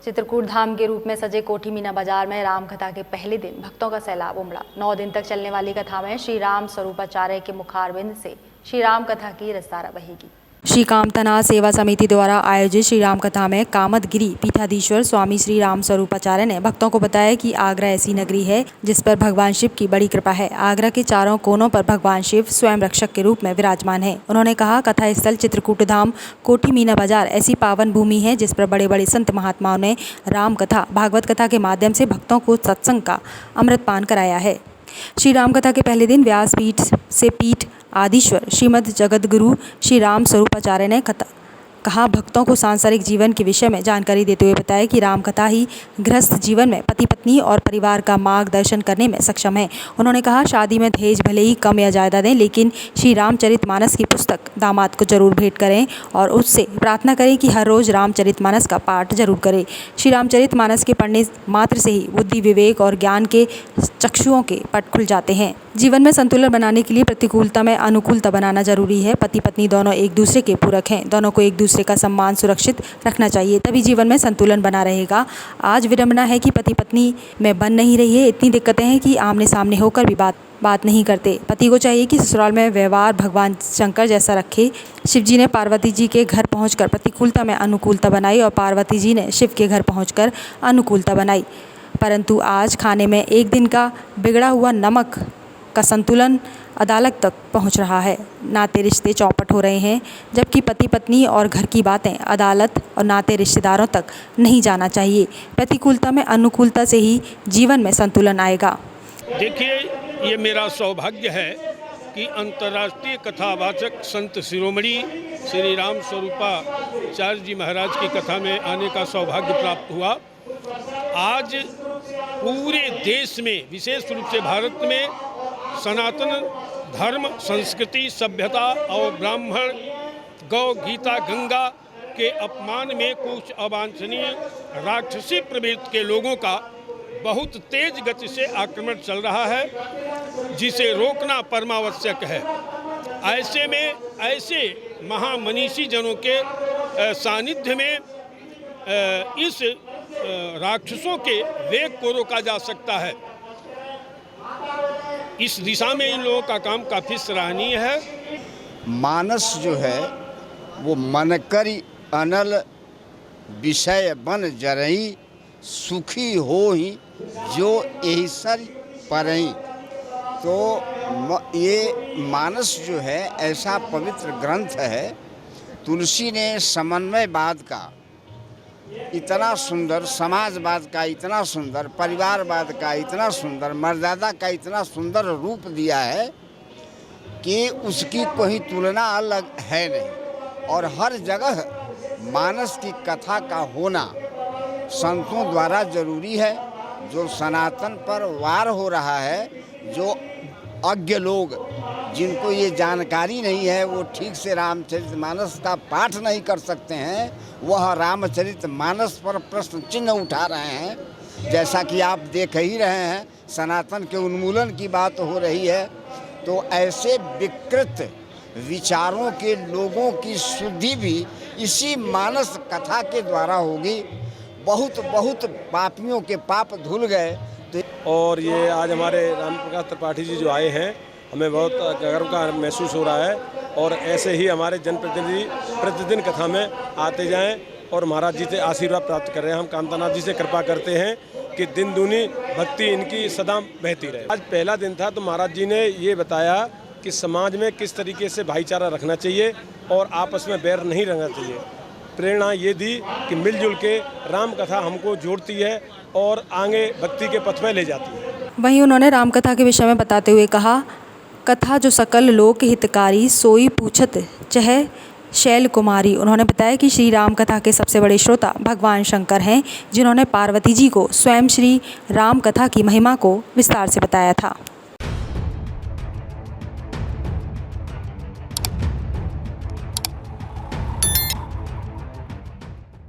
चित्रकूट धाम के रूप में सजे कोठी मीना बाजार में राम कथा के पहले दिन भक्तों का सैलाब उमड़ा। 9 दिन तक चलने वाली कथा में श्री राम स्वरूपाचार्य के मुखारविंद से श्री राम कथा की रसधारा बहेगी। श्री कामतनाथ सेवा समिति द्वारा आयोजित श्री राम कथा में कामतगिरी पीठाधीश्वर स्वामी श्री राम स्वरूपाचार्य ने भक्तों को बताया कि आगरा ऐसी नगरी है जिस पर भगवान शिव की बड़ी कृपा है। आगरा के चारों कोनों पर भगवान शिव स्वयं रक्षक के रूप में विराजमान है। उन्होंने कहा, कथा स्थल चित्रकूट धाम कोठी मीना बाजार ऐसी पावन भूमि है जिस पर बड़े बड़े संत महात्माओं ने राम कथा भागवत कथा के माध्यम से भक्तों को सत्संग का अमृतपान कराया है। श्री राम कथा के पहले दिन व्यासपीठ से पीठ आदिश्वर श्रीमद जगतगुरु श्री राम स्वरूपाचार्य ने कहा, भक्तों को सांसारिक जीवन के विषय में जानकारी देते हुए बताया कि राम कथा ही गृहस्थ जीवन में पति पत्नी और परिवार का मार्गदर्शन करने में सक्षम है। उन्होंने कहा, शादी में दहेज भले ही कम या ज़्यादा दें, लेकिन श्री रामचरितमानस की पुस्तक दामाद को जरूर भेंट करें और उससे प्रार्थना करें कि हर रोज़ रामचरितमानस का पाठ जरूर करें। श्री रामचरितमानस के पढ़ने मात्र से ही बुद्धि, विवेक और ज्ञान के चक्षुओं के पट खुल जाते हैं। जीवन में संतुलन बनाने के लिए प्रतिकूलता में अनुकूलता बनाना जरूरी है। पति पत्नी दोनों एक दूसरे के पूरक हैं। दोनों को एक दूसरे का सम्मान सुरक्षित रखना चाहिए, तभी जीवन में संतुलन बना रहेगा। आज विडंबना है कि पति पत्नी में बन नहीं रही है। इतनी दिक्कतें हैं कि आमने सामने होकर भी बात नहीं करते। पति को चाहिए कि ससुराल में व्यवहार भगवान शंकर जैसा रखे। शिव जी ने पार्वती जी के घर पहुंचकर प्रतिकूलता में अनुकूलता बनाई और पार्वती जी ने शिव के घर पहुंचकर अनुकूलता बनाई। परंतु आज खाने में एक दिन का बिगड़ा हुआ नमक का संतुलन अदालत तक पहुंच रहा है। नाते रिश्ते चौपट हो रहे हैं, जबकि पति पत्नी और घर की बातें अदालत और नाते रिश्तेदारों तक नहीं जाना चाहिए। प्रतिकूलता में अनुकूलता से ही जीवन में संतुलन आएगा। देखिए, ये मेरा सौभाग्य है कि अंतर्राष्ट्रीय कथावाचक संत शिरोमणि श्री राम स्वरूपाचार्य जी महाराज की कथा में आने का सौभाग्य प्राप्त हुआ। आज पूरे देश में, विशेष रूप से भारत में, सनातन धर्म, संस्कृति, सभ्यता और ब्राह्मण, गौ, गीता, गंगा के अपमान में कुछ अवांछनीय राक्षसी प्रवृत्ति के लोगों का बहुत तेज गति से आक्रमण चल रहा है, जिसे रोकना परमावश्यक है। ऐसे में ऐसे महामनीषी जनों के सानिध्य में इस राक्षसों के वेग को रोका जा सकता है। इस दिशा में इन लोगों का काम काफ़ी सराहनीय है। मानस जो है वो मन करी अनल विषय बन जरई, सुखी हो ही जो ऐसर परई। तो ये मानस जो है ऐसा पवित्र ग्रंथ है। तुलसी ने समन्वयवाद का इतना सुंदर, समाजवाद का इतना सुंदर, परिवारवाद का इतना सुंदर, मर्यादा का इतना सुंदर रूप दिया है कि उसकी कोई तुलना अलग है नहीं। और हर जगह मानस की कथा का होना संतों द्वारा जरूरी है। जो सनातन पर वार हो रहा है, जो अज्ञ लोग जिनको ये जानकारी नहीं है, वो ठीक से रामचरितमानस का पाठ नहीं कर सकते हैं, वह रामचरितमानस पर प्रश्न चिन्ह उठा रहे हैं। जैसा कि आप देख ही रहे हैं, सनातन के उन्मूलन की बात हो रही है। तो ऐसे विकृत विचारों के लोगों की शुद्धि भी इसी मानस कथा के द्वारा होगी। बहुत बहुत पापियों के पाप धुल गए। और ये आज हमारे राम प्रकाश त्रिपाठी जी जो आए हैं, हमें बहुत गर्व का महसूस हो रहा है। और ऐसे ही हमारे जनप्रतिनिधि प्रतिदिन कथा में आते जाएं और महाराज जी से आशीर्वाद प्राप्त कर रहे हैं। हम कामतनाथ जी से कृपा करते हैं कि दिन दूनी भक्ति इनकी सदा बहती रहे। आज पहला दिन था, तो महाराज जी ने ये बताया कि समाज में किस तरीके से भाईचारा रखना चाहिए और आपस में बैर नहीं रखना चाहिए। प्रेरणा ये दी कि मिलजुल के राम कथा हमको जोड़ती है और आगे भक्ति के पथ में ले जाती है। वहीं उन्होंने राम कथा के विषय में बताते हुए कहा, कथा जो सकल लोक हितकारी, सोई पूछत चह शैल कुमारी। उन्होंने बताया कि श्री राम कथा के सबसे बड़े श्रोता भगवान शंकर हैं, जिन्होंने पार्वती जी को स्वयं श्री राम कथा की महिमा को विस्तार से बताया था।